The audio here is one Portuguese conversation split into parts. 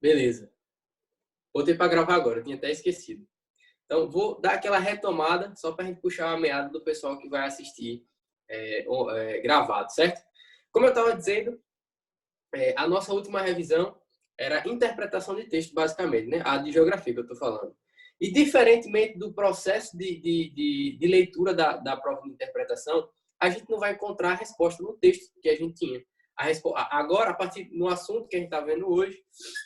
Beleza. Botei para gravar agora, eu tinha até esquecido. Então, vou dar aquela retomada só para a gente puxar a meada do pessoal que vai assistir gravado, certo? Como eu estava dizendo, a nossa última revisão era interpretação de texto, basicamente, né? A de geografia que eu estou falando. E, diferentemente do processo de leitura da prova de interpretação, a gente não vai encontrar a resposta no texto que a gente tinha. Agora, a partir do assunto que a gente está vendo hoje,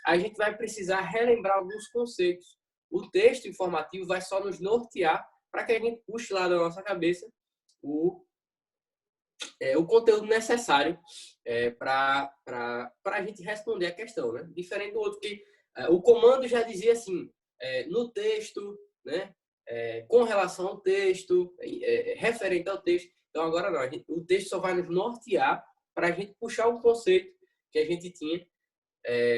a gente vai precisar relembrar alguns conceitos. O texto informativo vai só nos nortear para que a gente puxe lá da nossa cabeça o conteúdo necessário para a gente responder a questão, né? Diferente do outro que o comando já dizia assim, no texto, né? Com relação ao texto, referente ao texto. Então agora não, o texto só vai nos nortear para a gente puxar o conceito que a gente tinha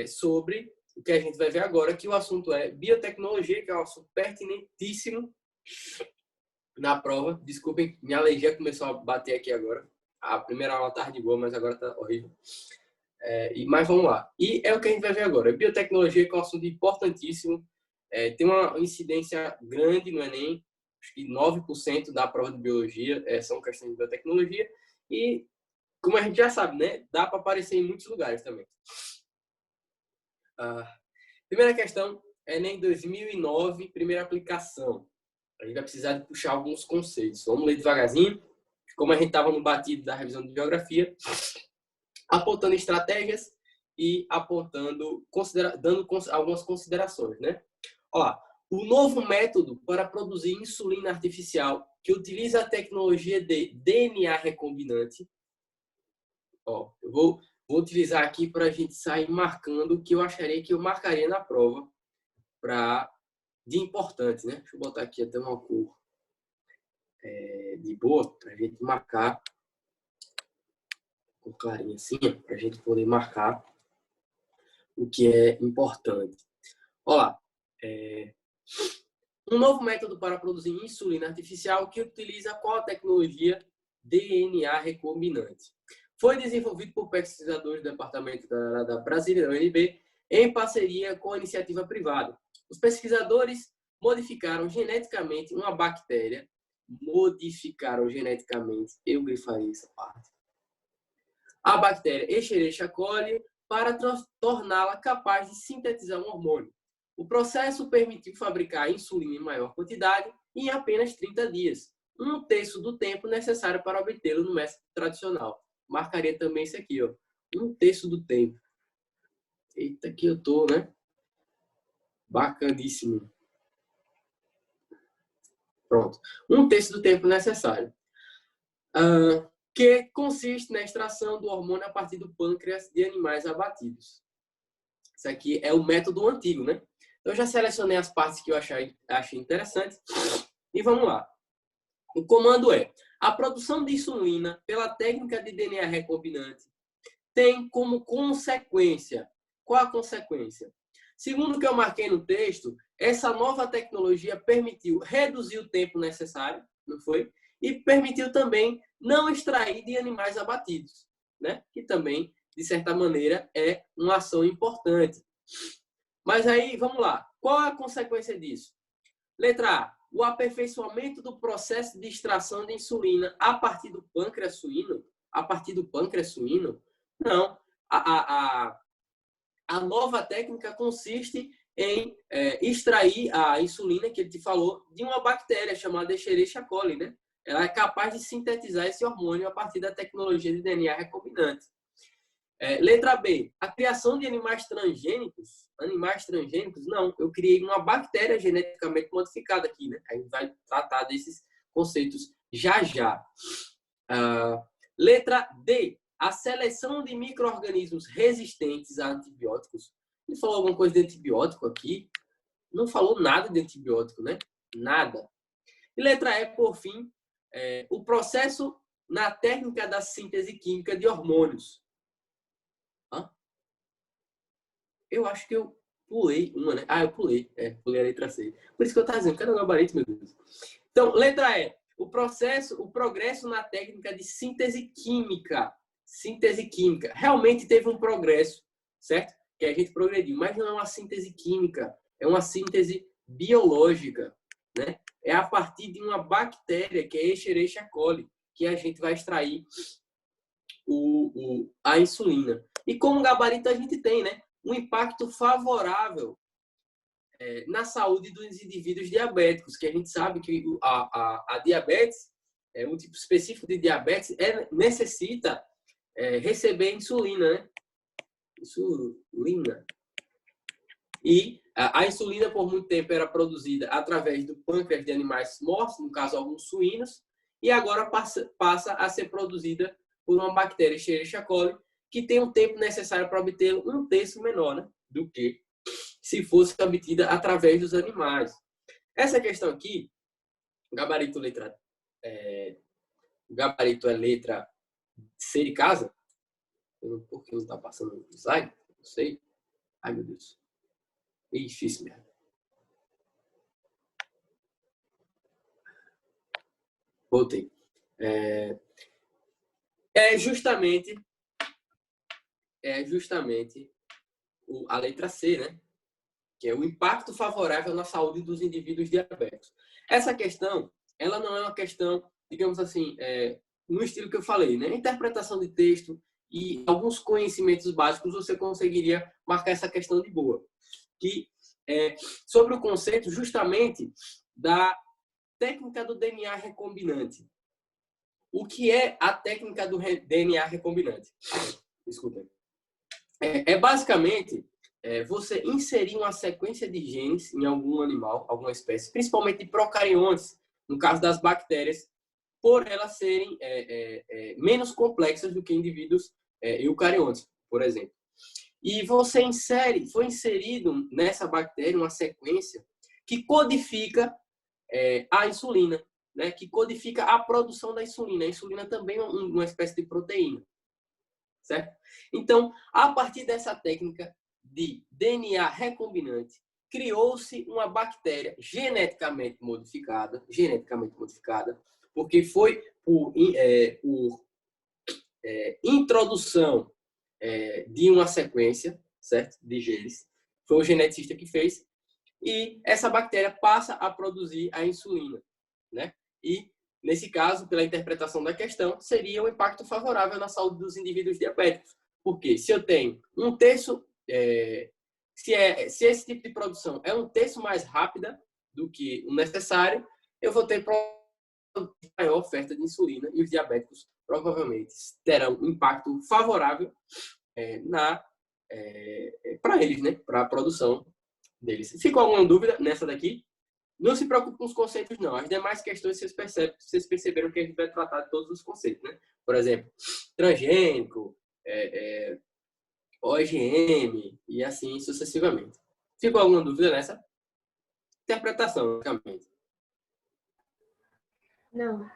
sobre o que a gente vai ver agora, que o assunto é biotecnologia, que é um assunto pertinentíssimo na prova. Desculpem, minha alergia começou a bater aqui agora. A primeira aula estava de boa, mas agora está horrível. Mas vamos lá. E é o que a gente vai ver agora. Biotecnologia, que é um assunto importantíssimo. Tem uma incidência grande no Enem. Acho que 9% da prova de biologia são questões de biotecnologia. E, como a gente já sabe, né? Dá para aparecer em muitos lugares também. Primeira questão, Enem 2009, primeira aplicação. A gente vai precisar de puxar alguns conceitos. Vamos ler devagarzinho. Como a gente estava no batido da revisão de geografia, apontando estratégias e apontando, dando algumas considerações, né? Ó, o novo método para produzir insulina artificial que utiliza a tecnologia de DNA recombinante. Ó, eu vou utilizar aqui para a gente sair marcando o que eu acharia que eu marcaria na prova de importante, né? Deixa eu botar aqui até uma cor de boa para a gente marcar com clarinho assim, para a gente poder marcar o que é importante. Olá, um novo método para produzir insulina artificial que utiliza qual tecnologia? DNA recombinante. Foi desenvolvido por pesquisadores do Departamento da Brasília, da UNB, em parceria com a iniciativa privada. Os pesquisadores modificaram geneticamente uma bactéria, eu grifaria essa parte, a bactéria Escherichia coli para torná-la capaz de sintetizar um hormônio. O processo permitiu fabricar insulina em maior quantidade em apenas 30 dias, um terço do tempo necessário para obtê-lo no método tradicional. Marcaria também isso aqui, ó, um terço do tempo. Eita, aqui eu tô, né? Bacaníssimo. Pronto. Um terço do tempo necessário. Que consiste na extração do hormônio a partir do pâncreas de animais abatidos. Isso aqui é o método antigo, né? Então, eu já selecionei as partes que eu achei interessantes. E vamos lá. O comando é: a produção de insulina pela técnica de DNA recombinante tem como consequência. Qual a consequência? Segundo o que eu marquei no texto, essa nova tecnologia permitiu reduzir o tempo necessário, não foi? E permitiu também não extrair de animais abatidos, né? Que também, de certa maneira, é uma ação importante. Mas aí, vamos lá. Qual é a consequência disso? Letra A. O aperfeiçoamento do processo de extração de insulina a partir do pâncreas suíno? A partir do pâncreas suíno? Não. A nova técnica consiste em extrair a insulina, que ele te falou, de uma bactéria chamada Escherichia coli, né? Ela é capaz de sintetizar esse hormônio a partir da tecnologia de DNA recombinante. Letra B. A criação de animais transgênicos. Animais transgênicos? Não. Eu criei uma bactéria geneticamente modificada aqui, né? A gente vai tratar desses conceitos já já. Letra D. A seleção de micro-organismos resistentes a antibióticos. Ele falou alguma coisa de antibiótico aqui? Não falou nada de antibiótico, né? Nada. E letra E, por fim, o processo na técnica da síntese química de hormônios. Eu acho que eu pulei uma, né? Eu pulei. Pulei a letra C. Por isso que eu estava dizendo, cadê o gabarito, meu Deus? Então, letra E. O progresso na técnica de síntese química. Síntese química. Realmente teve um progresso, certo? que a gente progrediu, mas não é uma síntese química, é uma síntese biológica, né? É a partir de uma bactéria, que é Escherichia coli, que a gente vai extrair a insulina. E como gabarito a gente tem, né? Um impacto favorável na saúde dos indivíduos diabéticos, que a gente sabe que a diabetes, um tipo específico de diabetes, necessita receber insulina, né? Insulina. E a insulina, por muito tempo, era produzida através do pâncreas de animais mortos, no caso, alguns suínos, e agora passa a ser produzida por uma bactéria Escherichia coli, que tem um tempo necessário para obter um terço menor, né, do que se fosse obtida através dos animais. Essa questão aqui, o gabarito é letra C de casa. Por que não está passando no slide? Não sei. Ai, meu Deus. É difícil mesmo. Voltei. É justamente a letra C, né? Que é o impacto favorável na saúde dos indivíduos diabéticos. Essa questão, ela não é uma questão, digamos assim, no estilo que eu falei, né? Interpretação de texto e alguns conhecimentos básicos você conseguiria marcar essa questão de boa. Que sobre o conceito justamente da técnica do DNA recombinante. O que é a técnica do DNA recombinante? Desculpem. Basicamente você inserir uma sequência de genes em algum animal, alguma espécie, principalmente de procariontes, no caso das bactérias, por elas serem menos complexas do que indivíduos eucariontes, por exemplo. E foi inserido nessa bactéria uma sequência que codifica a insulina, né? Que codifica a produção da insulina. A insulina também é uma espécie de proteína. Certo? Então, a partir dessa técnica de DNA recombinante, criou-se uma bactéria geneticamente modificada, porque foi por introdução de uma sequência, certo? De genes. Foi o geneticista que fez. E essa bactéria passa a produzir a insulina, né? E nesse caso, pela interpretação da questão, seria um impacto favorável na saúde dos indivíduos diabéticos. Porque se eu tenho um terço, se esse tipo de produção é um terço mais rápida do que o necessário, eu vou ter maior oferta de insulina e os diabéticos provavelmente terão um impacto favorável para eles, né? Para a produção deles. Ficou alguma dúvida nessa daqui? Não se preocupe com os conceitos, não. As demais questões vocês perceberam que a gente vai tratar de todos os conceitos, né? Por exemplo, transgênico, OGM e assim sucessivamente. Ficou alguma dúvida nessa? Interpretação, basicamente. Não.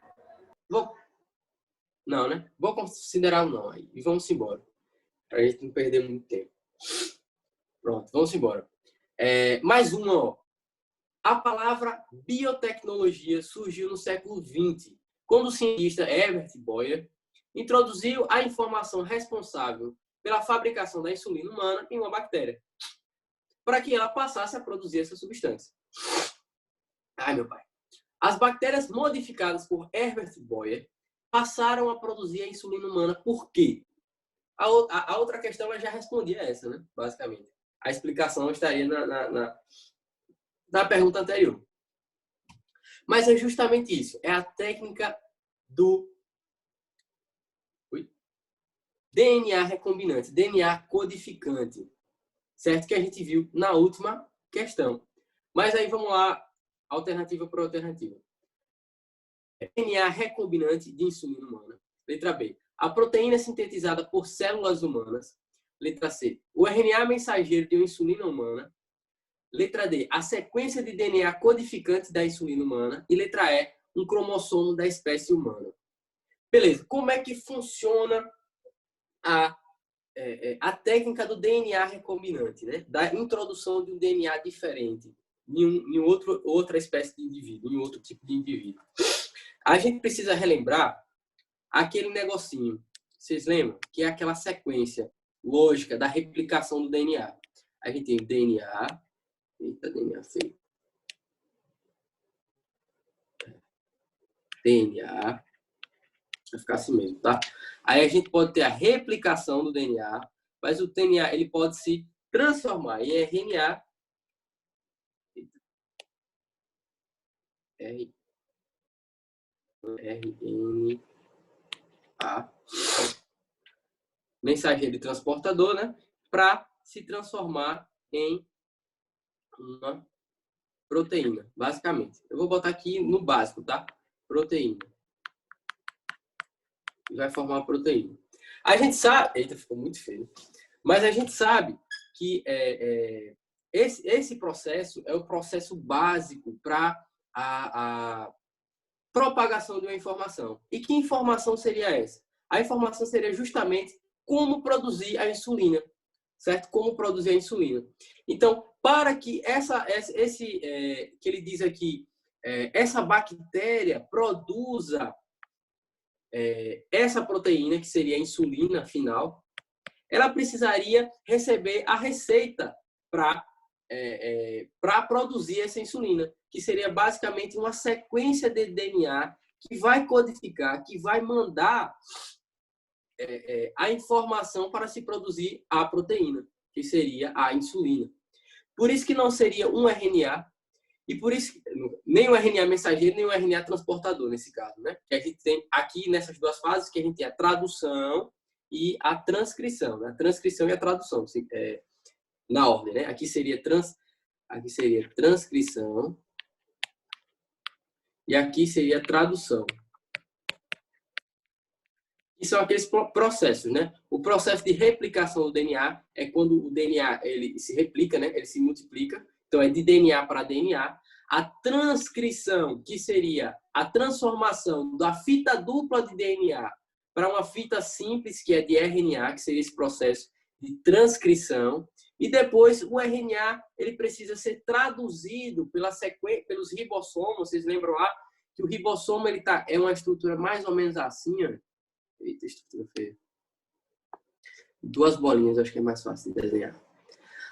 Não, né? Vou considerar um não aí. E vamos embora. Para a gente não perder muito tempo. Pronto, vamos embora. Mais uma, ó. A palavra biotecnologia surgiu no século XX, quando o cientista Herbert Boyer introduziu a informação responsável pela fabricação da insulina humana em uma bactéria, para que ela passasse a produzir essa substância. Ai, meu pai. As bactérias modificadas por Herbert Boyer passaram a produzir a insulina humana por quê? A outra questão eu já respondi a essa, né? Basicamente. A explicação estaria na pergunta anterior. Mas é justamente isso. É a técnica do DNA recombinante, DNA codificante. Certo? Que a gente viu na última questão. Mas aí vamos lá, alternativa por alternativa. DNA recombinante de insulina humana. Letra B. A proteína sintetizada por células humanas. Letra C. O RNA mensageiro de uma insulina humana. Letra D, a sequência de DNA codificante da insulina humana. E letra E, um cromossomo da espécie humana. Beleza, como é que funciona a técnica do DNA recombinante, né? Da introdução de um DNA diferente em outra espécie de indivíduo, em outro tipo de indivíduo. A gente precisa relembrar aquele negocinho, vocês lembram? Que é aquela sequência lógica da replicação do DNA. A gente tem o DNA. Eita, DNA feio. DNA. Vai ficar assim mesmo, tá? Aí a gente pode ter a replicação do DNA, mas o DNA ele pode se transformar em RNA. RNA. Mensageiro e transportador, né? Para se transformar em uma proteína, basicamente. Eu vou botar aqui no básico, tá? Proteína. Vai formar uma proteína. A gente sabe... Eita, ficou muito feio. Mas a gente sabe que esse processo é o processo básico para a propagação de uma informação. E que informação seria essa? A informação seria justamente como produzir a insulina, certo? Como produzir a insulina. Então, para que que ele diz aqui, essa bactéria produza essa proteína, que seria a insulina final, ela precisaria receber a receita para produzir essa insulina, que seria basicamente uma sequência de DNA que vai codificar, que vai mandar a informação para se produzir a proteína, que seria a insulina. Por isso que não seria um RNA, e por isso nem o RNA mensageiro, nem o RNA transportador nesse caso, né? Que a gente tem aqui nessas duas fases, que a gente tem a tradução e a transcrição, né? A transcrição e a tradução, na ordem, né? Aqui seria transcrição e aqui seria tradução. E são aqueles processos, né? O processo de replicação do DNA é quando o DNA ele se replica, né? Ele se multiplica. Então, é de DNA para DNA. A transcrição, que seria a transformação da fita dupla de DNA para uma fita simples, que é de RNA, que seria esse processo de transcrição. E depois, o RNA ele precisa ser traduzido pelos ribossomos. Vocês lembram lá que o ribossomo é uma estrutura mais ou menos assim, ó. Eita, estrutura feia. Duas bolinhas, acho que é mais fácil de desenhar.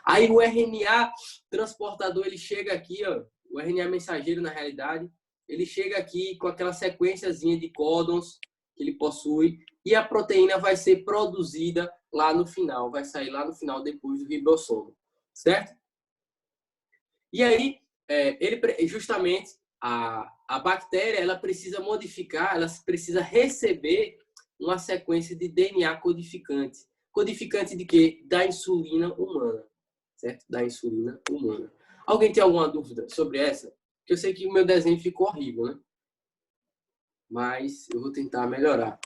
Aí o RNA transportador, ele chega aqui, ó, o RNA mensageiro, na realidade, ele chega aqui com aquela sequenciazinha de códons que ele possui e a proteína vai ser produzida lá no final, vai sair lá no final depois do ribossomo, certo? E aí, justamente, a bactéria, ela precisa modificar, ela precisa receber uma sequência de DNA codificante. Codificante de quê? Da insulina humana, certo? Da insulina humana. Alguém tem alguma dúvida sobre essa? Porque eu sei que o meu desenho ficou horrível, né? Mas eu vou tentar melhorar.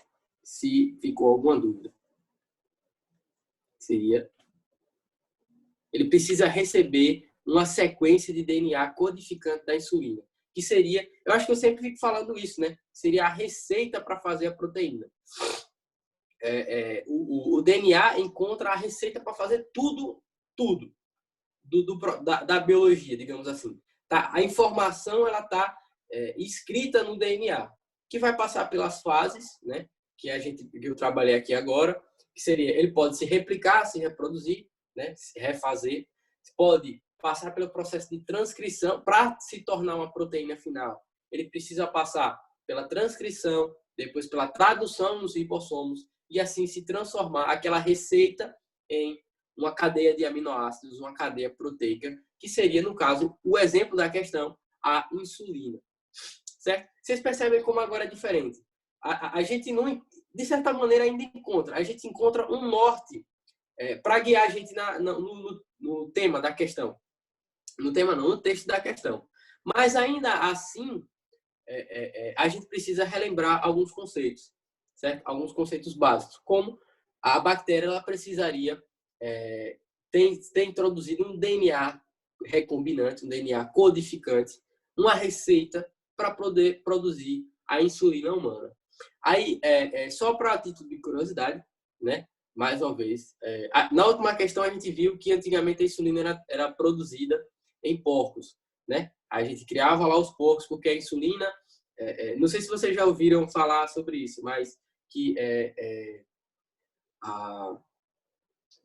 Se ficou alguma dúvida. Ele precisa receber uma sequência de DNA codificante da insulina. Que seria, eu acho que eu sempre fico falando isso, né? Seria a receita para fazer a proteína. O DNA encontra a receita para fazer tudo da biologia, digamos assim. Tá? A informação ela está escrita no DNA, que vai passar pelas fases, né? Que eu trabalhei aqui agora, que seria, ele pode se replicar, se reproduzir, né? Se refazer, pode passar pelo processo de transcrição para se tornar uma proteína final. Ele precisa passar pela transcrição, depois pela tradução nos ribossomos e assim se transformar aquela receita em uma cadeia de aminoácidos, uma cadeia proteica, que seria, no caso, o exemplo da questão, a insulina. Certo? Vocês percebem como agora é diferente. A gente não, de certa maneira, ainda encontra. A gente encontra um norte para guiar a gente no tema da questão. No tema não, no texto da questão. Mas ainda assim, a gente precisa relembrar alguns conceitos, certo? Alguns conceitos básicos, como a bactéria ela precisaria ter introduzido um DNA recombinante, um DNA codificante, uma receita para poder produzir a insulina humana. Aí, só para título de curiosidade, né? Mais uma vez, na última questão a gente viu que antigamente a insulina era produzida em porcos, né? A gente criava lá os porcos porque a insulina, não sei se vocês já ouviram falar sobre isso, mas que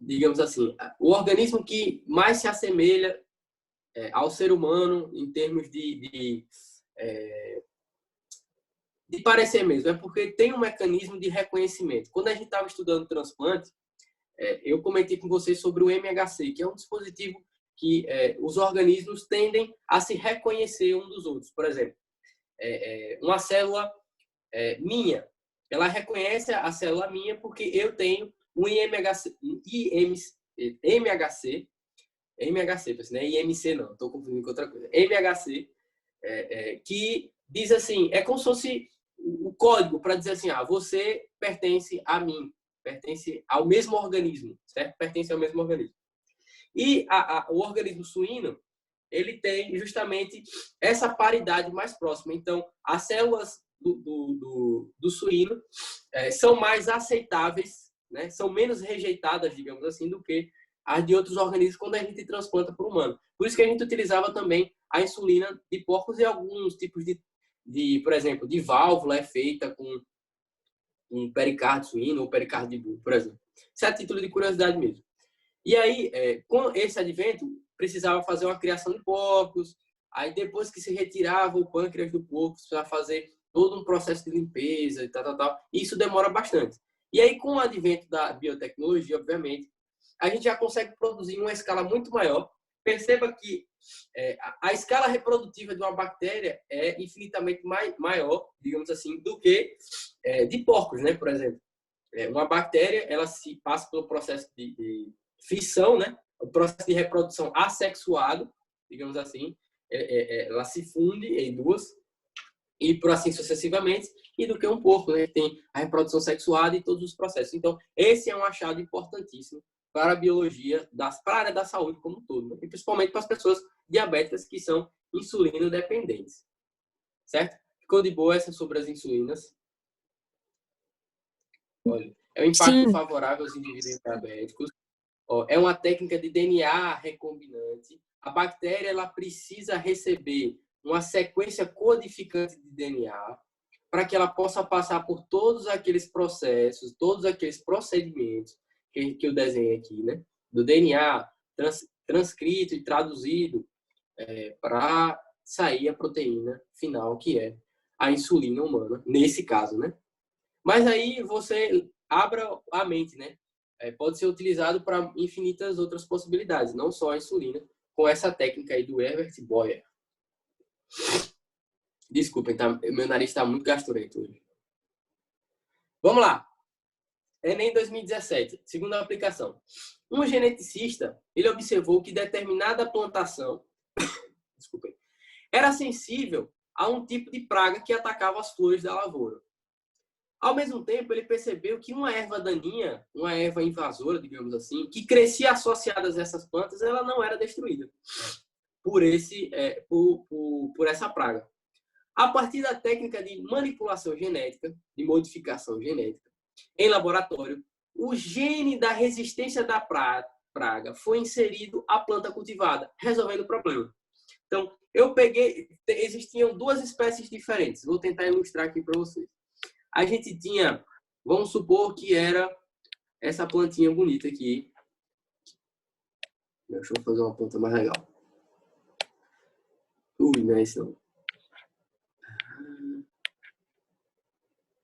digamos assim, o organismo que mais se assemelha ao ser humano em termos de parecer mesmo, é porque tem um mecanismo de reconhecimento. Quando a gente estava estudando transplante, eu comentei com vocês sobre o MHC, que é um dispositivo que os organismos tendem a se reconhecer um dos outros. Por exemplo, uma célula minha, ela reconhece a célula minha porque eu tenho um MHC, não é IMC não, estou confundindo com outra coisa. MHC, que diz assim, é como se fosse o código para dizer assim, você pertence a mim, pertence ao mesmo organismo, certo? Pertence ao mesmo organismo. E o organismo suíno, ele tem justamente essa paridade mais próxima. Então, as células do suíno são mais aceitáveis, né? São menos rejeitadas, digamos assim, do que as de outros organismos quando a gente transplanta para o humano. Por isso que a gente utilizava também a insulina de porcos e alguns tipos por exemplo, de válvula é feita com um pericárdio suíno ou pericárdio de búfalo, por exemplo. Isso é a título de curiosidade mesmo. E aí, com esse advento, precisava fazer uma criação de porcos. Aí, depois que se retirava o pâncreas do porco, precisava fazer todo um processo de limpeza e tal. E isso demora bastante. E aí, com o advento da biotecnologia, obviamente, a gente já consegue produzir em uma escala muito maior. Perceba que a escala reprodutiva de uma bactéria é infinitamente maior, digamos assim, do que de porcos, né? Por exemplo, uma bactéria, ela se passa pelo processo de fissão, né? O processo de reprodução assexuado, digamos assim, ela se funde em duas e por assim sucessivamente, e do que um porco, né? Tem a reprodução sexuada e todos os processos. Então, esse é um achado importantíssimo para a biologia, para a área da saúde como um todo, né? E principalmente para as pessoas diabéticas que são insulino dependentes, certo? Ficou de boa essa sobre as insulinas? Olha, é um impacto favorável aos indivíduos diabéticos. É uma técnica de DNA recombinante. A bactéria ela precisa receber uma sequência codificante de DNA para que ela possa passar por todos aqueles processos, todos aqueles procedimentos que eu desenhei aqui, né? Do DNA transcrito e traduzido para sair a proteína final, que é a insulina humana, nesse caso, né? Mas aí você abra a mente, né? Pode ser utilizado para infinitas outras possibilidades, não só a insulina, com essa técnica aí do Herbert Boyer. Desculpem, tá? Meu nariz está muito gasturento hoje. Vamos lá. Enem 2017, segunda aplicação. Um geneticista, ele observou que determinada plantação desculpem, era sensível a um tipo de praga que atacava as flores da lavoura. Ao mesmo tempo, ele percebeu que uma erva daninha, uma erva invasora, digamos assim, que crescia associada a essas plantas, ela não era destruída por essa praga. A partir da técnica de manipulação genética, de modificação genética, em laboratório, o gene da resistência da praga foi inserido à planta cultivada, resolvendo o problema. Então, existiam duas espécies diferentes. Vou tentar ilustrar aqui para vocês. A gente tinha, vamos supor que era essa plantinha bonita aqui. Deixa eu fazer uma planta mais legal. Não é isso não.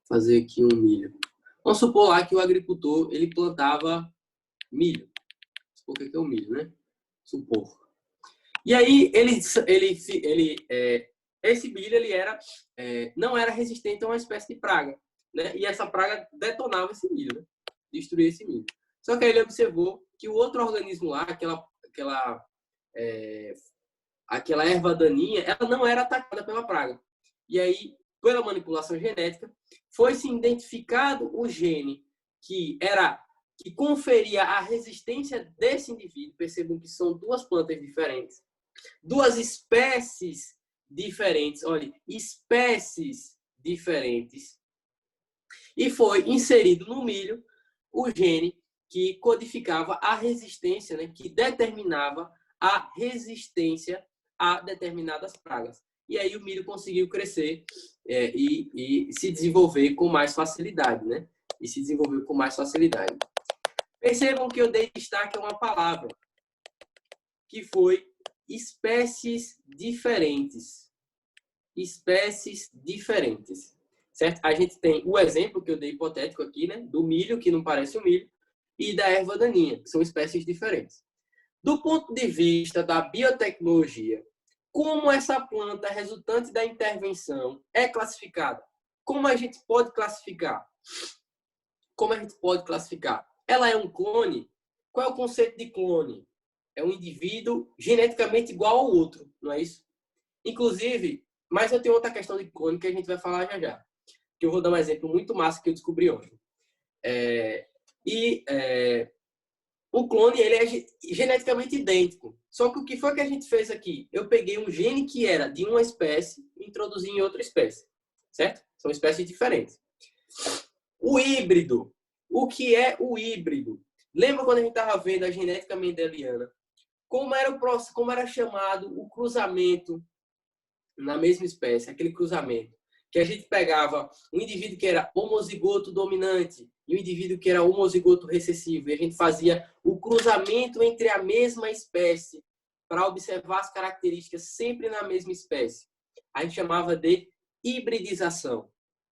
Fazer aqui um milho. Vamos supor lá que o agricultor, ele plantava milho. Supor que é o milho, né? Supor. E aí, esse milho, não era resistente a uma espécie de praga, né? E essa praga detonava esse milho, né? Destruía esse milho. Só que aí ele observou que o outro organismo lá, aquela erva daninha, ela não era atacada pela praga. E aí, pela manipulação genética, foi-se identificado o gene que conferia a resistência desse indivíduo. Percebam que são duas plantas diferentes, duas espécies diferentes, olha, espécies diferentes. E foi inserido no milho o gene que codificava a resistência, né, que determinava a resistência a determinadas pragas. E aí o milho conseguiu crescer e se desenvolver com mais facilidade, né? E se desenvolveu com mais facilidade. Percebam que eu dei destaque a uma palavra, que foi espécies diferentes. Espécies diferentes. Certo? A gente tem o exemplo que eu dei hipotético aqui, né? Do milho, que não parece um milho, e da erva daninha, que são espécies diferentes. Do ponto de vista da biotecnologia, como essa planta resultante da intervenção é classificada? Como a gente pode classificar? Como a gente pode classificar? Ela é um clone? Qual é o conceito de clone? É um indivíduo geneticamente igual ao outro, não é isso? Inclusive, mas eu tenho outra questão de clone que a gente vai falar já já. Que eu vou dar um exemplo muito massa que eu descobri ontem. O clone ele é geneticamente idêntico. Só que o que foi que a gente fez aqui? Eu peguei um gene que era de uma espécie e introduzi em outra espécie. Certo? São espécies diferentes. O híbrido. O que é o híbrido? Lembra quando a gente estava vendo a genética mendeliana? Como era chamado o cruzamento na mesma espécie, aquele cruzamento? Que a gente pegava um indivíduo que era homozigoto dominante e um indivíduo que era homozigoto recessivo. E a gente fazia o cruzamento entre a mesma espécie para observar as características sempre na mesma espécie. A gente chamava de hibridização.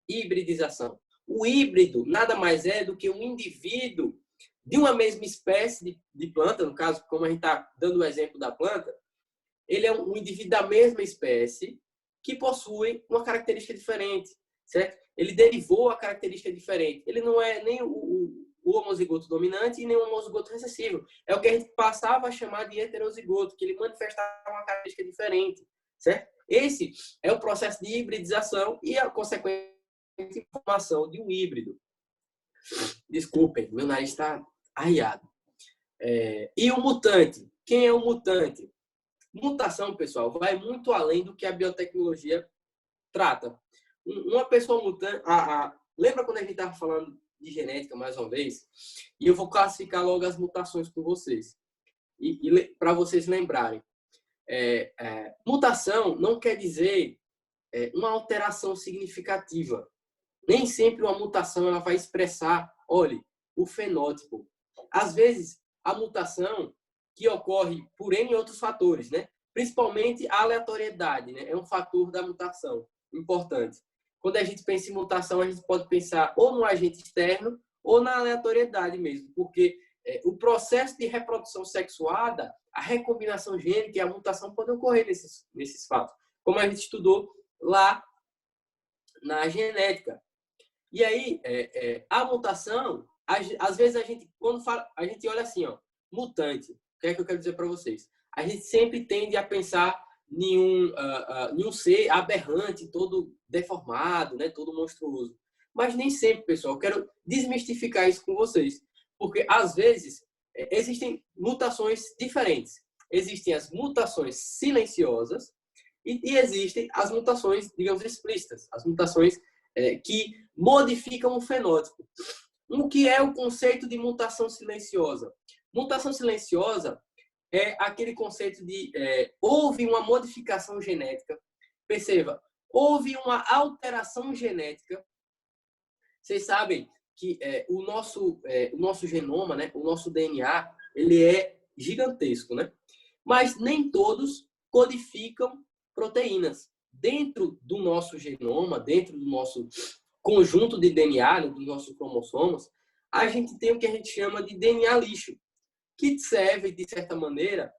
Hibridização. O híbrido nada mais é do que um indivíduo de uma mesma espécie de planta, no caso, como a gente está dando o exemplo da planta, ele é um indivíduo da mesma espécie que possui uma característica diferente, certo? Ele derivou a característica diferente. Ele não é nem o homozigoto dominante e nem o homozigoto recessivo. É o que a gente passava a chamar de heterozigoto, que ele manifestava uma característica diferente, certo? Esse é o processo de hibridização e a consequente formação de um híbrido. Desculpem, meu nariz está arriado. E o mutante? Quem é o mutante? Mutação, pessoal, vai muito além do que a biotecnologia trata. Uma pessoa mutante... Lembra quando a gente estava falando de genética, mais uma vez? E eu vou classificar logo as mutações com vocês. E para vocês lembrarem. Mutação não quer dizer uma alteração significativa. Nem sempre uma mutação ela vai expressar, olhe, o fenótipo. Às vezes, a mutação que ocorre por N outros fatores, né? Principalmente a aleatoriedade, né? É um fator da mutação importante. Quando a gente pensa em mutação, a gente pode pensar ou no agente externo ou na aleatoriedade mesmo, porque o processo de reprodução sexuada, a recombinação gênica e a mutação podem ocorrer nesses fatos, como a gente estudou lá na genética. E aí, a mutação, às vezes a gente, quando fala, a gente olha assim, ó, mutante. O que é que eu quero dizer para vocês? A gente sempre tende a pensar em um ser aberrante, todo deformado, né, todo monstruoso. Mas nem sempre, pessoal. Eu quero desmistificar isso com vocês. Porque, às vezes, existem mutações diferentes. Existem as mutações silenciosas e existem as mutações, digamos, explícitas. As mutações que modificam o fenótipo. O que é o conceito de mutação silenciosa? Mutação silenciosa é aquele conceito de houve uma modificação genética. Perceba, houve uma alteração genética. Vocês sabem que o nosso genoma, né, o nosso DNA, ele é gigantesco, né? Mas nem todos codificam proteínas. Dentro do nosso genoma, dentro do nosso conjunto de DNA, dos nossos cromossomos, a gente tem o que a gente chama de DNA lixo, que serve, de certa maneira,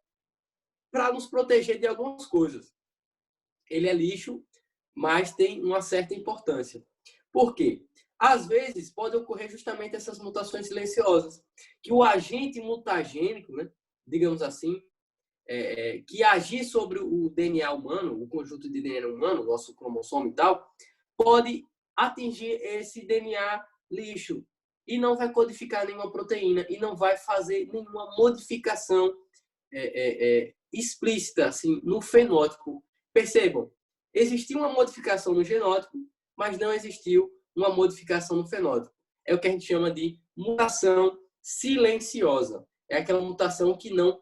para nos proteger de algumas coisas. Ele é lixo, mas tem uma certa importância. Por quê? Às vezes, pode ocorrer justamente essas mutações silenciosas, que o agente mutagênico, né, digamos assim, que agir sobre o DNA humano, o conjunto de DNA humano, o nosso cromossomo e tal, pode atingir esse DNA lixo e não vai codificar nenhuma proteína e não vai fazer nenhuma modificação explícita assim, no fenótipo. Percebam, existiu uma modificação no genótipo, mas não existiu uma modificação no fenótipo. É o que a gente chama de mutação silenciosa. É aquela mutação que não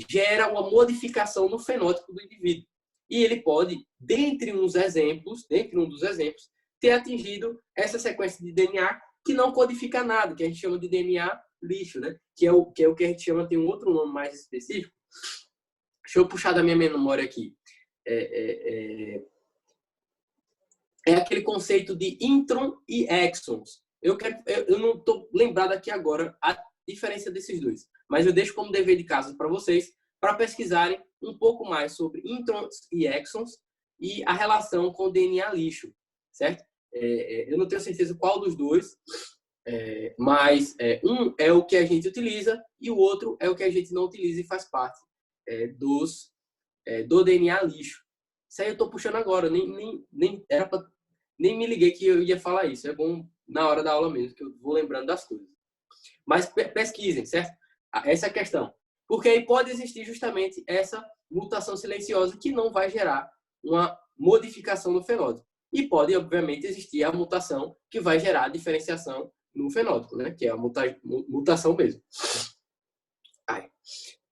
gera uma modificação no fenótipo do indivíduo. E ele pode, dentre um dos exemplos, ter atingido essa sequência de DNA que não codifica nada, que a gente chama de DNA lixo, né? Que é o que a gente chama, tem um outro nome mais específico. Deixa eu puxar da minha memória aqui. É aquele conceito de intron e exons. Eu não estou lembrado aqui agora a diferença desses dois, mas eu deixo como dever de casa para vocês, para pesquisarem um pouco mais sobre introns e exons e a relação com o DNA lixo, certo? Eu não tenho certeza qual dos dois, mas um é o que a gente utiliza e o outro é o que a gente não utiliza e faz parte do DNA lixo. Isso aí eu estou puxando agora, nem me liguei que eu ia falar isso. É bom na hora da aula mesmo, que eu vou lembrando das coisas. Mas pesquisem, certo? Essa é a questão. Porque aí pode existir justamente essa mutação silenciosa que não vai gerar uma modificação no fenótipo. E pode, obviamente, existir a mutação que vai gerar a diferenciação no fenótipo, né? Que é a mutação mesmo.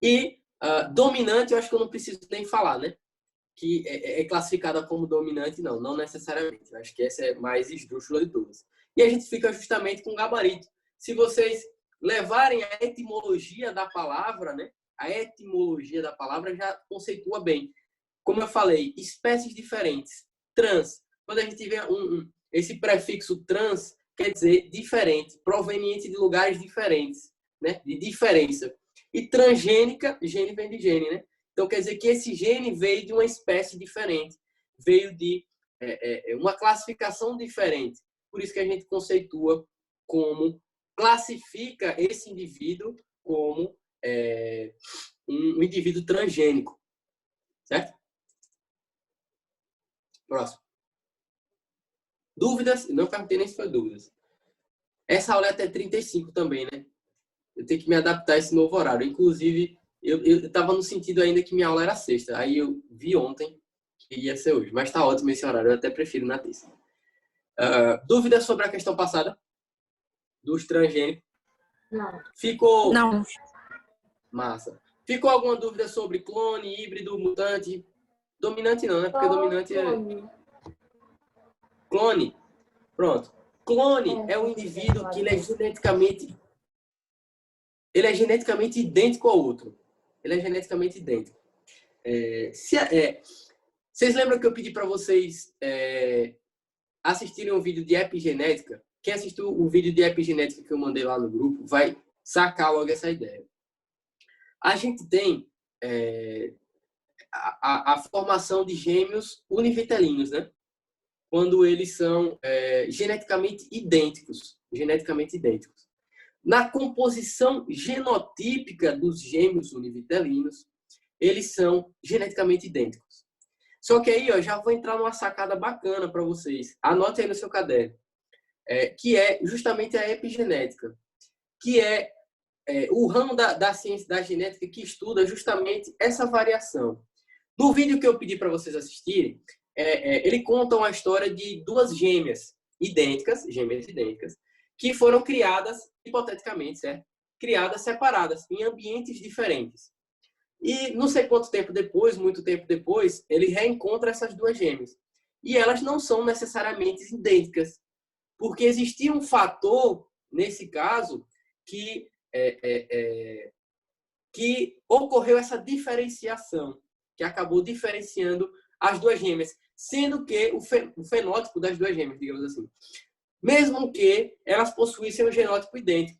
E dominante, eu acho que eu não preciso nem falar, né? Que é classificada como dominante, não necessariamente. Eu acho que essa é mais esdrúxula de todas. E a gente fica justamente com gabarito. Se vocês levarem a etimologia da palavra, né? A etimologia da palavra já conceitua bem. Como eu falei, espécies diferentes. Trans. Quando a gente vê esse prefixo trans, quer dizer diferente, proveniente de lugares diferentes, né? De diferença. E transgênica, gene vem de gene, né? Então, quer dizer que esse gene veio de uma espécie diferente, veio de uma classificação diferente. Por isso que a gente conceitua como, classifica esse indivíduo como um indivíduo transgênico. Certo? Próximo. Dúvidas? Não perguntei nem se foi dúvidas. Essa aula é até 35 também, né? Eu tenho que me adaptar a esse novo horário. Inclusive, eu estava no sentido ainda que minha aula era sexta. Aí eu vi ontem que ia ser hoje. Mas está ótimo esse horário. Eu até prefiro na terça. Dúvidas sobre a questão passada? Dos transgênicos? Não. Ficou... Não. Massa. Ficou alguma dúvida sobre clone, híbrido, mutante? Dominante não, né? Porque dominante é... Clone. Pronto. Clone é um indivíduo que ele é geneticamente idêntico ao outro. Ele é geneticamente idêntico. Vocês lembram que eu pedi para vocês assistirem um vídeo de epigenética? Quem assistiu o vídeo de epigenética que eu mandei lá no grupo vai sacar logo essa ideia. A gente tem a formação de gêmeos univitelinos, né? Quando eles são geneticamente idênticos. Na composição genotípica dos gêmeos univitelinos, eles são geneticamente idênticos. Só que aí, já vou entrar numa sacada bacana para vocês. Anote aí no seu caderno. Que é justamente a epigenética. Que é o ramo da ciência da genética que estuda justamente essa variação. No vídeo que eu pedi para vocês assistirem, ele conta uma história de duas gêmeas idênticas, que foram criadas, hipoteticamente, certo? Criadas separadas, em ambientes diferentes. E não sei quanto tempo depois, muito tempo depois, ele reencontra essas duas gêmeas. E elas não são necessariamente idênticas, porque existia um fator, nesse caso, que ocorreu essa diferenciação, que acabou diferenciando as duas gêmeas, sendo que o fenótipo das duas gêmeas, digamos assim, mesmo que elas possuíssem um genótipo idêntico.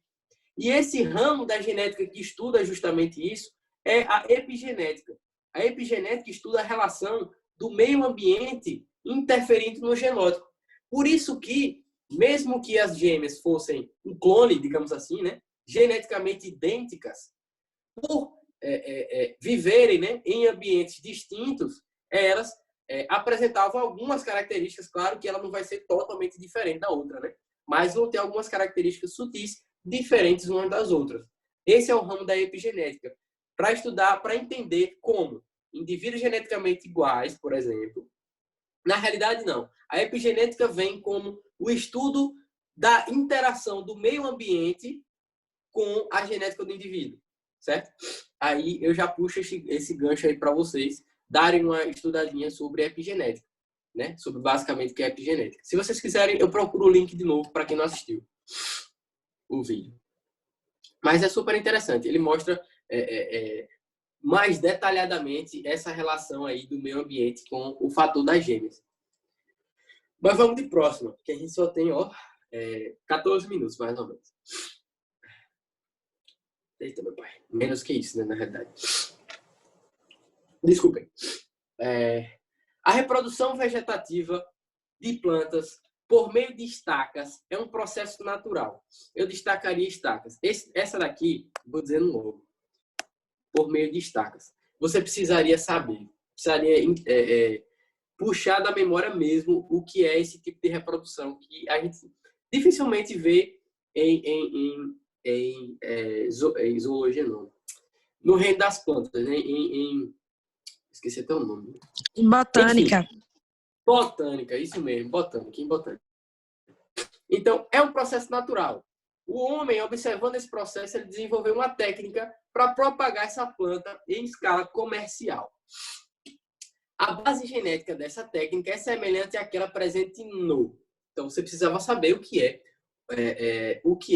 E esse ramo da genética que estuda justamente isso é a epigenética. A epigenética estuda a relação do meio ambiente interferindo no genótipo. Por isso que, mesmo que as gêmeas fossem um clone, digamos assim, né, geneticamente idênticas, por viverem, né, em ambientes distintos, elas apresentavam algumas características, claro que ela não vai ser totalmente diferente da outra, né? Mas vão ter algumas características sutis diferentes umas das outras. Esse é o ramo da epigenética, para estudar, para entender como indivíduos geneticamente iguais, por exemplo, na realidade não. A epigenética vem como o estudo da interação do meio ambiente com a genética do indivíduo, certo? Aí eu já puxo esse gancho aí para vocês darem uma estudadinha sobre epigenética, né? Sobre basicamente o que é epigenética. Se vocês quiserem, eu procuro o link de novo para quem não assistiu o vídeo. Mas é super interessante. Ele mostra mais detalhadamente essa relação aí do meio ambiente com o fator das gêmeas. Mas vamos de próxima, que a gente só tem 14 minutos, mais ou menos. Eita, meu pai. Menos que isso, né, na realidade. Desculpem. A reprodução vegetativa de plantas por meio de estacas é um processo natural. Eu destacaria estacas. Essa daqui, vou dizer no novo. Por meio de estacas. Você precisaria saber, precisaria puxar da memória mesmo o que é esse tipo de reprodução que a gente dificilmente vê em zoologia, não. No reino das plantas, né? Esqueci até o nome. Em botânica. Enfim, botânica, isso mesmo, botânica, em botânica. Então, é um processo natural. O homem, observando esse processo, ele desenvolveu uma técnica para propagar essa planta em escala comercial. A base genética dessa técnica é semelhante àquela presente no. Então, você precisava saber o que é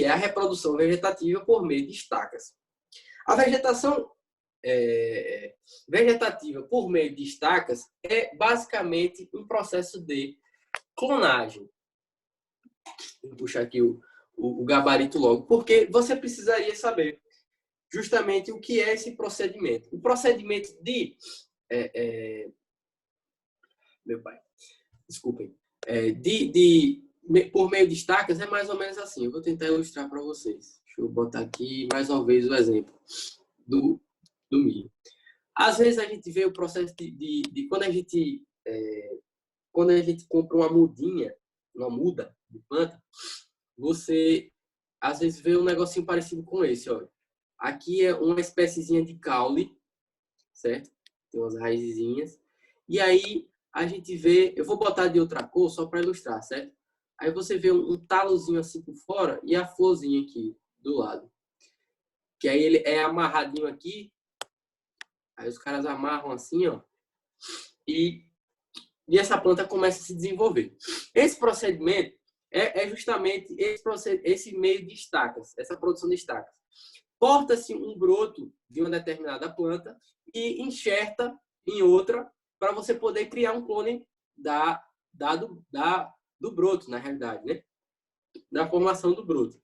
a reprodução vegetativa por meio de estacas. A vegetação vegetativa por meio de estacas é basicamente um processo de clonagem. Vou puxar aqui o gabarito logo, porque você precisaria saber justamente o que é esse procedimento. O procedimento de... meu pai, desculpem. Por meio de estacas é mais ou menos assim. Eu vou tentar ilustrar para vocês. Deixa eu botar aqui mais uma vez o exemplo do milho. Às vezes a gente vê o processo de quando a gente compra uma muda de planta, você às vezes vê um negocinho parecido com esse, olha. Aqui é uma espéciezinha de caule, certo? Tem umas raizinhas. E aí a gente vê, eu vou botar de outra cor só para ilustrar, certo? Aí você vê um talozinho assim por fora e a florzinha aqui do lado. Que aí ele é amarradinho aqui. Aí os caras amarram assim, ó. E essa planta começa a se desenvolver. Esse procedimento é justamente esse meio de estacas, essa produção de estacas. Corta-se um broto de uma determinada planta e enxerta em outra para você poder criar um clone do broto, na realidade, né? Da formação do broto.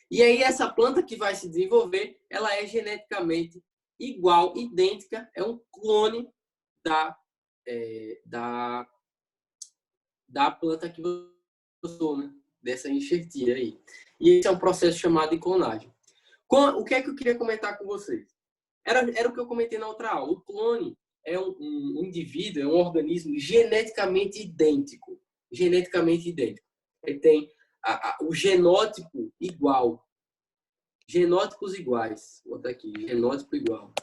E aí essa planta que vai se desenvolver, ela é geneticamente igual, idêntica, é um clone da planta que você usou, né? Dessa enxertia aí. E esse é um processo chamado de clonagem. O que é que eu queria comentar com vocês? Era o que eu comentei na outra aula. O clone é um indivíduo, é um organismo geneticamente idêntico. Geneticamente idêntico. Ele tem o genótipo igual. Genótipos iguais. Vou botar aqui, genótipo igual.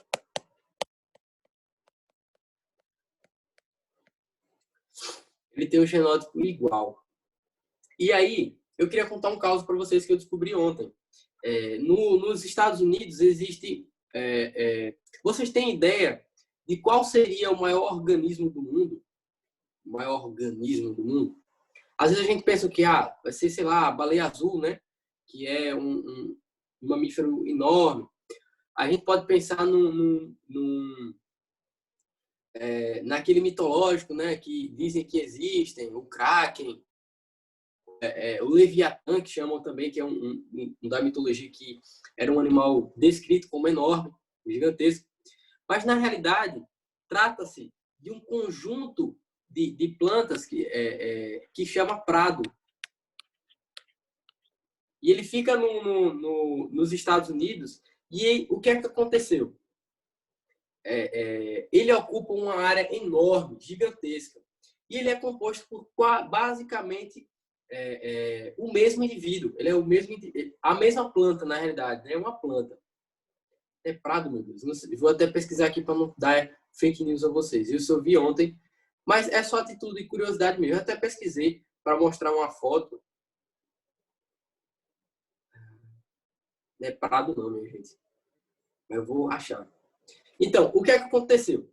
Ele tem um genótipo igual. E aí, eu queria contar um caso para vocês que eu descobri ontem. Nos Estados Unidos existe... vocês têm ideia de qual seria o maior organismo do mundo? O maior organismo do mundo? Às vezes a gente pensa que vai ser, sei lá, a baleia azul, né? Que é um mamífero enorme. A gente pode pensar naquele mitológico, né? Que dizem que existem, o Kraken, o Leviatã, que chamam também, que é um da mitologia, que era um animal descrito como enorme, gigantesco. Mas, na realidade, trata-se de um conjunto de plantas que chama prado. E ele fica nos Estados Unidos. E o que é que aconteceu? Ele ocupa uma área enorme, gigantesca. E ele é composto por basicamente o mesmo indivíduo. Ele é a mesma planta, na realidade. É uma planta. É prado, meu Deus. Não sei, vou até pesquisar aqui para não dar fake news a vocês. Isso eu vi ontem. Mas é só título de curiosidade mesmo. Eu até pesquisei para mostrar uma foto. Não é prado não, minha gente. Eu vou achar. Então, o que é que aconteceu?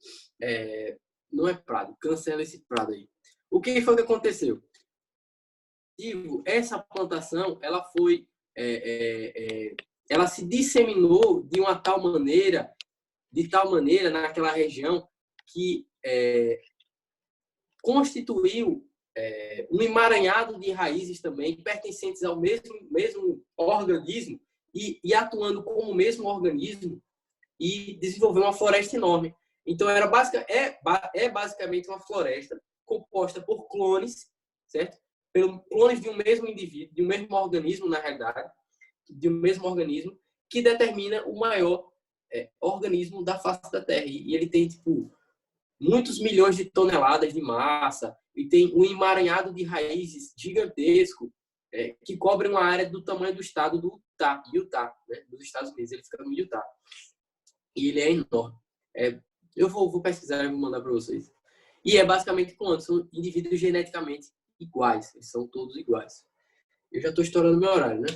Não é prado. Cancela esse prado aí. O que foi que aconteceu? Essa plantação, ela foi ela se disseminou de tal maneira naquela região que constituiu um emaranhado de raízes também pertencentes ao mesmo organismo e atuando como o mesmo organismo e desenvolveu uma floresta enorme. Então, é basicamente uma floresta composta por clones, certo? Clones de um mesmo indivíduo, de um mesmo organismo, na realidade, de um mesmo organismo, que determina o maior organismo da face da Terra. E ele tem, tipo, muitos milhões de toneladas de massa, e tem um emaranhado de raízes gigantesco, que cobre uma área do tamanho do estado do Utah, né? Dos Estados Unidos. Ele fica no Utah. E ele é enorme. Eu vou pesquisar e vou mandar para vocês. E é basicamente quando são indivíduos geneticamente iguais. Eles são todos iguais. Eu já estou estourando meu horário, né?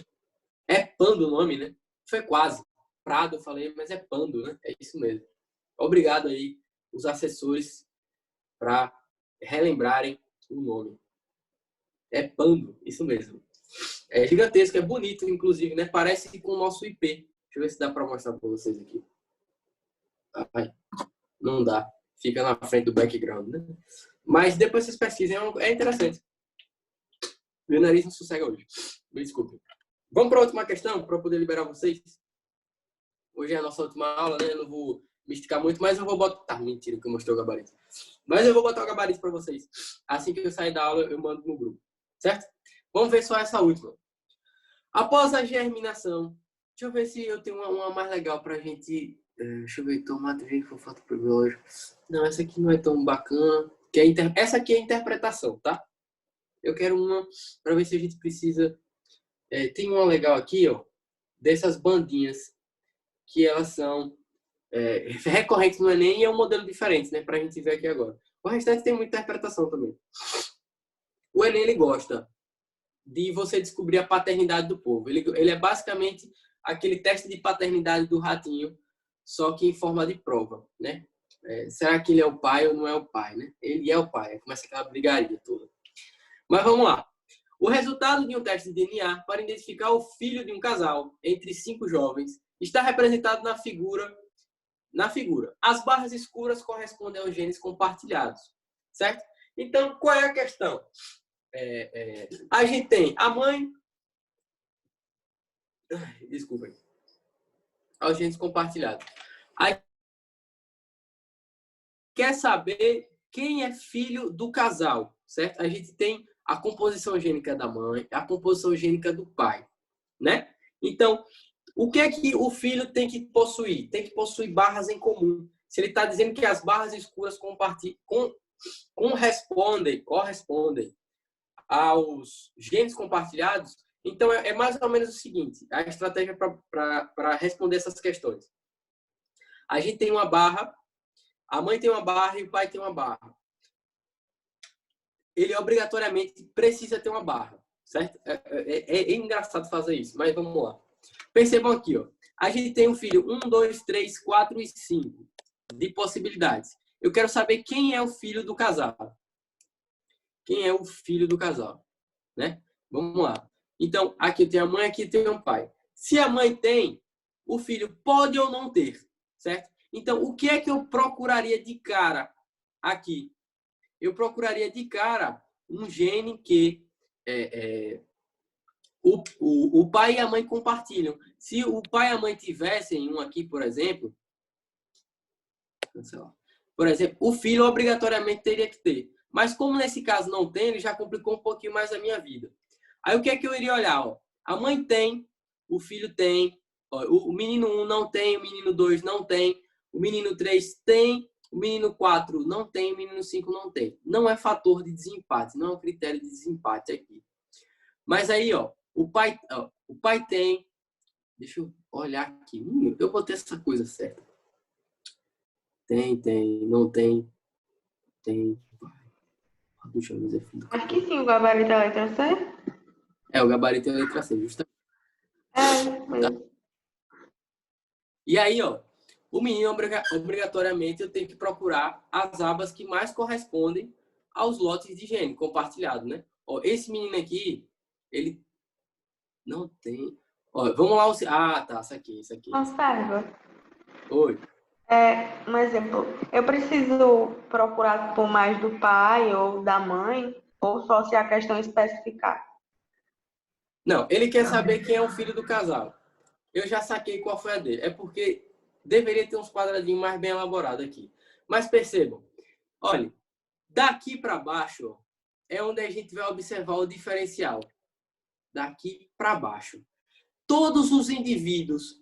É Pando o nome, né? Foi quase. Prado eu falei, mas é Pando, né? É isso mesmo. Obrigado aí, os assessores, para relembrarem o nome. É Pando, isso mesmo. É gigantesco, é bonito, inclusive, né? Parece com o nosso IP. Deixa eu ver se dá para mostrar para vocês aqui. Ai, não dá. Fica na frente do background, né? Mas depois vocês pesquisem, é interessante. Meu nariz não sossega hoje. Me desculpe. Vamos para a última questão, para eu poder liberar vocês. Hoje é a nossa última aula, né? Eu não vou me esticar muito, mas eu vou botar... mentira que eu mostrei o gabarito. Mas eu vou botar o gabarito para vocês. Assim que eu sair da aula, eu mando no grupo. Certo? Vamos ver só essa última. Após a germinação... Deixa eu ver se eu tenho uma mais legal para a gente... Deixa eu ver. Tomate, vem, fofato biológico. Não, essa aqui não é tão bacana. Essa aqui é a interpretação, tá? Eu quero uma para ver se a gente precisa... tem uma legal aqui, ó. Dessas bandinhas. Que elas são recorrentes no Enem e é um modelo diferente, né? Para a gente ver aqui agora. O restante tem muita interpretação também. O Enem, ele gosta de você descobrir a paternidade do povo. Ele é basicamente aquele teste de paternidade do ratinho, só que em forma de prova, né? Será que ele é o pai ou não é o pai, né? Ele é o pai. Aí começa aquela brigaria toda. Mas vamos lá. O resultado de um teste de DNA para identificar o filho de um casal entre 5 jovens está representado na figura. As barras escuras correspondem aos genes compartilhados, certo? Então, qual é a questão? A gente tem a mãe... Desculpa. Aos genes compartilhados. Aí, quer saber quem é filho do casal, certo? A gente tem a composição gênica da mãe, a composição gênica do pai, né? Então, o que é que o filho tem que possuir? Tem que possuir barras em comum. Se ele está dizendo que as barras escuras correspondem aos genes compartilhados, então é mais ou menos o seguinte, a estratégia para responder essas questões. A gente tem uma barra, a mãe tem uma barra e o pai tem uma barra. Ele obrigatoriamente precisa ter uma barra, certo? É engraçado fazer isso, mas vamos lá. Percebam aqui, ó. A gente tem um filho 1, 2, 3, 4 e 5 de possibilidades. Eu quero saber quem é o filho do casal. Quem é o filho do casal, né? Vamos lá. Então, aqui tem a mãe, aqui tem o pai. Se a mãe tem, o filho pode ou não ter, certo? Então, o que é que eu procuraria de cara aqui? Eu procuraria de cara um gene que o pai e a mãe compartilham. Se o pai e a mãe tivessem um aqui, por exemplo, o filho obrigatoriamente teria que ter. Mas como nesse caso não tem, ele já complicou um pouquinho mais a minha vida. Aí o que é que eu iria olhar? Ó? A mãe tem, o filho tem, ó, o menino 1 não tem, o menino 2 não tem, o menino 3 tem, o menino 4 não tem, o menino 5 não tem. Não é fator de desempate, não é um critério de desempate aqui. Mas aí, ó, o pai tem... Deixa eu olhar aqui. Eu botei essa coisa certa. Tem, não tem. Tem. Deixa eu ver. Acho que sim, o gabarito é a letra C. O gabarito é a letra C, justamente. Tá. E aí, ó, o menino, obrigatoriamente, eu tenho que procurar as abas que mais correspondem aos lotes de gene compartilhado, né? Ó, esse menino aqui, ele não tem... Ó, vamos lá. Ah, tá. Isso aqui, isso aqui. Observa. Oi. Um exemplo. Eu preciso procurar por mais do pai ou da mãe, ou só se a questão especificar? Não, ele quer saber quem é o filho do casal. Eu já saquei qual foi a dele. É porque deveria ter uns quadradinhos mais bem elaborados aqui. Mas percebam. Olha, daqui para baixo ó, é onde a gente vai observar o diferencial. Daqui para baixo. Todos os indivíduos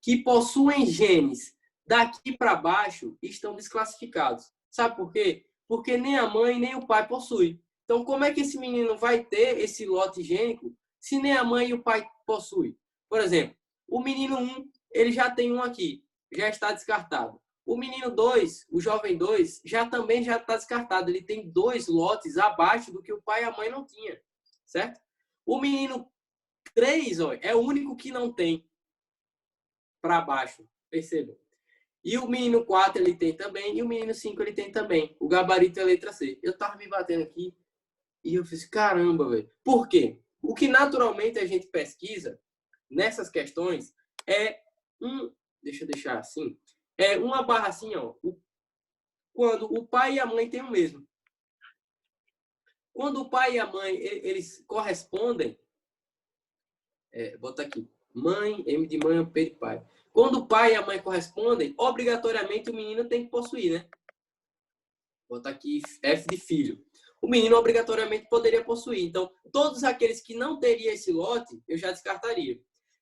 que possuem genes daqui para baixo estão desclassificados. Sabe por quê? Porque nem a mãe nem o pai possuem. Então, como é que esse menino vai ter esse lote gênico se nem a mãe e o pai possuem? Por exemplo, o menino 1, ele já tem um aqui, já está descartado. O menino 2, o jovem 2, também já está descartado. Ele tem 2 lotes abaixo do que o pai e a mãe não tinham, certo? O menino 3, ó, é o único que não tem para baixo, percebam. E o menino 4 ele tem também, e o menino 5 ele tem também. O gabarito é a letra C. Eu tava me batendo aqui e eu fiz, caramba, velho. Por quê? O que naturalmente a gente pesquisa nessas questões é deixa eu deixar assim, é uma barra assim, ó, quando o pai e a mãe têm o mesmo. Quando o pai e a mãe, eles correspondem, bota aqui, mãe, M de mãe, P de pai. Quando o pai e a mãe correspondem, obrigatoriamente o menino tem que possuir, né? Bota aqui F de filho. O menino obrigatoriamente poderia possuir. Então, todos aqueles que não teriam esse lote, eu já descartaria.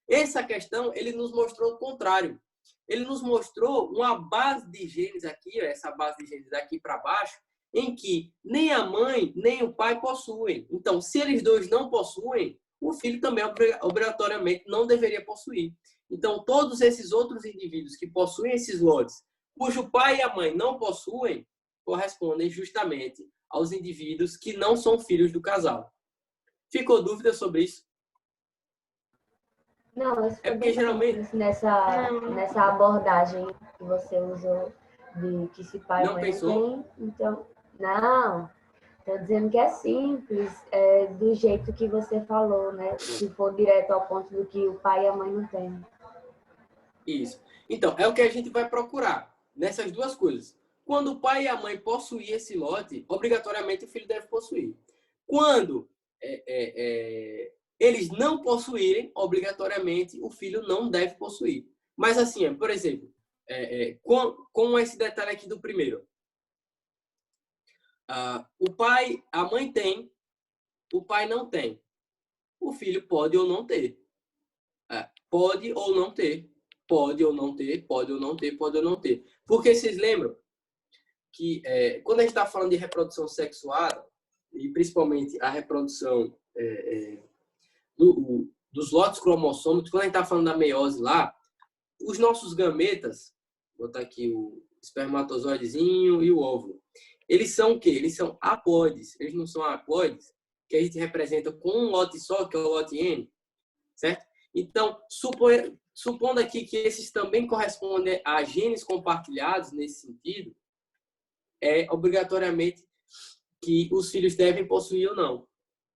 Essa questão, ele nos mostrou o contrário. Ele nos mostrou uma base de genes aqui, essa base de genes daqui para baixo, em que nem a mãe nem o pai possuem. Então, se eles dois não possuem, o filho também obrigatoriamente não deveria possuir. Então, todos esses outros indivíduos que possuem esses lotes, cujo pai e a mãe não possuem, correspondem justamente aos indivíduos que não são filhos do casal. Ficou dúvida sobre isso? Não, isso É foi porque bem geralmente simples nessa abordagem que você usou de que se pai e não mãe não pensou. tem, então, não, estou dizendo que é simples, do jeito que você falou, né? Se for direto ao ponto do que o pai e a mãe não têm. Isso. Então, é o que a gente vai procurar nessas duas coisas. Quando o pai e a mãe possuem esse lote, obrigatoriamente o filho deve possuir. Quando eles não possuírem, obrigatoriamente o filho não deve possuir. Mas assim, por exemplo, com esse detalhe aqui do primeiro. A mãe tem, o pai não tem. O filho pode ou não ter. Pode ou não ter. Pode ou não ter, pode ou não ter, pode ou não ter. Porque vocês lembram que quando a gente está falando de reprodução sexuada, e principalmente a reprodução dos lotes cromossômicos, quando a gente está falando da meiose lá, os nossos gametas, vou botar aqui o espermatozoidezinho e o óvulo, eles são o quê? Eles são haploides. Eles não são haploides, que a gente representa com um lote só, que é o lote N, certo? Então, supondo aqui que esses também correspondem a genes compartilhados nesse sentido, obrigatoriamente que os filhos devem possuir ou não.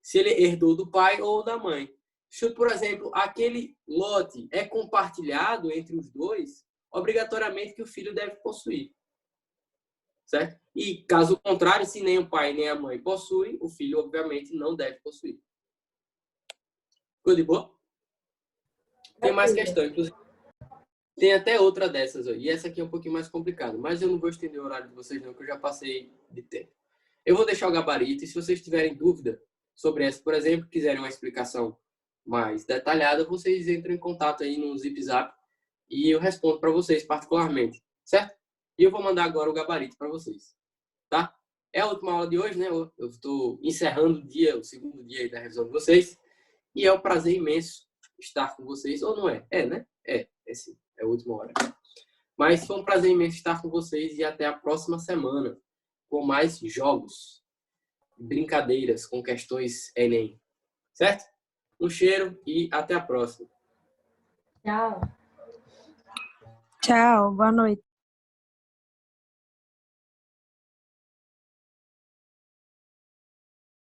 Se ele herdou do pai ou da mãe. Se, por exemplo, aquele lote é compartilhado entre os dois, obrigatoriamente que o filho deve possuir. Certo? E, caso contrário, se nem o pai nem a mãe possuem, o filho, obviamente, não deve possuir. Ficou de boa? Tem mais questão, inclusive. Tem até outra dessas. E essa aqui é um pouquinho mais complicada. Mas eu não vou estender o horário de vocês, não, que eu já passei de tempo. Eu vou deixar o gabarito. E se vocês tiverem dúvida sobre essa, por exemplo, quiserem uma explicação mais detalhada, vocês entram em contato aí no Zip Zap e eu respondo para vocês particularmente. Certo? E eu vou mandar agora o gabarito para vocês. Tá? É a última aula de hoje, né? Eu estou encerrando o segundo dia da revisão de vocês. E é um prazer imenso estar com vocês. Ou não é? É, né? É sim. É a última hora. Mas foi um prazer imenso estar com vocês e até a próxima semana com mais jogos, brincadeiras com questões Enem. Certo? Um cheiro e até a próxima. Tchau. Tchau, boa noite.